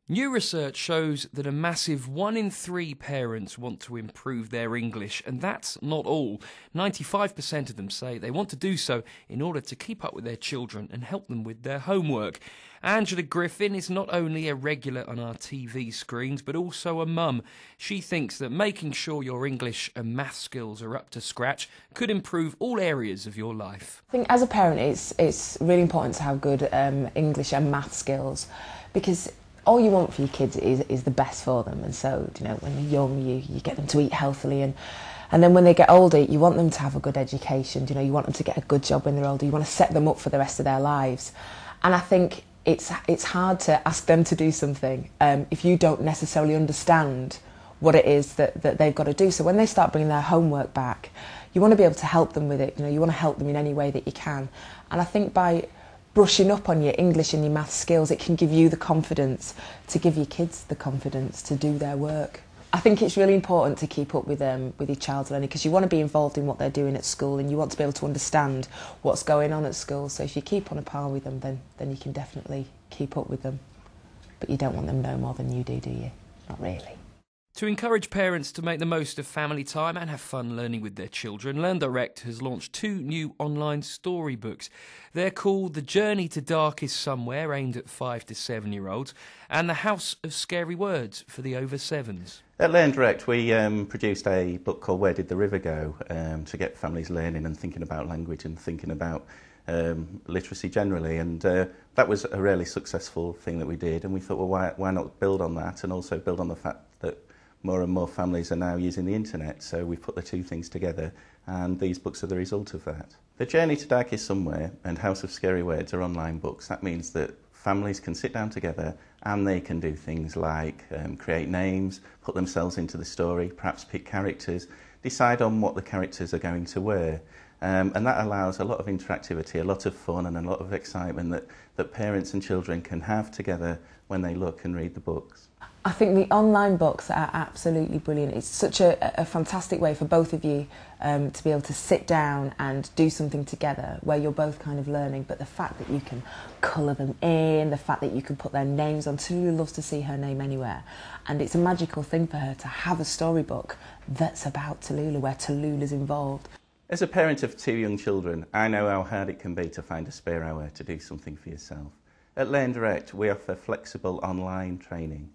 New research shows that a massive 1 in 3 parents want to improve their English, and that's not all. 95% of them say they want to do so in order to keep up with their children and help them with their homework. Angela Griffin is not only a regular on our TV screens, but also a mum. She thinks that making sure your English and math skills are up to scratch could improve all areas of your life. I think as a parent it's really important to have good English and math skills, because all you want for your kids is the best for them. And so, you know, when they're young, you get them to eat healthily, and then when they get older, you want them to have a good education. You know, you want them to get a good job when they're older. You want to set them up for the rest of their lives. And I think it's hard to ask them to do something if you don't necessarily understand what it is that they've got to do. So when they start bringing their homework back, you want to be able to help them with it. You know, you want to help them in any way that you can. And I think by brushing up on your English and your maths skills, it can give you the confidence to give your kids the confidence to do their work. I think it's really important to keep up with your child's learning, because you want to be involved in what they're doing at school, and you want to be able to understand what's going on at school. So if you keep on a par with them, then you can definitely keep up with them. But you don't want them to know more than you do you? Not really. To encourage parents to make the most of family time and have fun learning with their children, LearnDirect has launched 2 new online storybooks. They're called The Journey to Darkest Somewhere, aimed at 5 to 7-year-olds, and The House of Scary Words for the over 7s. At LearnDirect, we produced a book called Where Did the River Go? To get families learning and thinking about language and thinking about literacy generally, and that was a really successful thing that we did, and we thought, well, why not build on that, and also build on the fact that more and more families are now using the internet. So we put the 2 things together, and these books are the result of that. The Journey to Darkest Somewhere and House of Scary Words are online books. That means that families can sit down together and they can do things like create names, put themselves into the story, perhaps pick characters, decide on what the characters are going to wear. And that allows a lot of interactivity, a lot of fun and a lot of excitement that parents and children can have together when they look and read the books. I think the online books are absolutely brilliant. It's such a fantastic way for both of you to be able to sit down and do something together where you're both kind of learning, but the fact that you can colour them in, the fact that you can put their names on. Tallulah loves to see her name anywhere, and it's a magical thing for her to have a storybook that's about Tallulah, where Tallulah's involved. As a parent of 2 young children, I know how hard it can be to find a spare hour to do something for yourself. At LearnDirect, we offer flexible online training,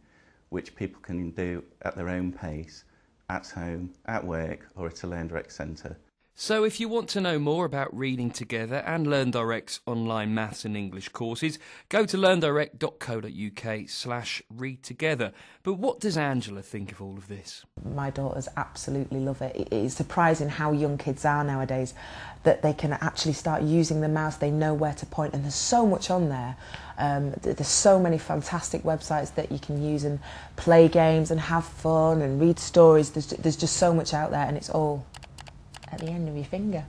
which people can do at their own pace, at home, at work, or at a LearnDirect centre. So if you want to know more about reading together and LearnDirect's online maths and English courses, go to learndirect.co.uk/readtogether. But what does Angela think of all of this? My daughters absolutely love it. It is surprising how young kids are nowadays, that they can actually start using the mouse, they know where to point, and there's so much on there. There's so many fantastic websites that you can use and play games and have fun and read stories. There's just so much out there, and it's all at the end of your finger.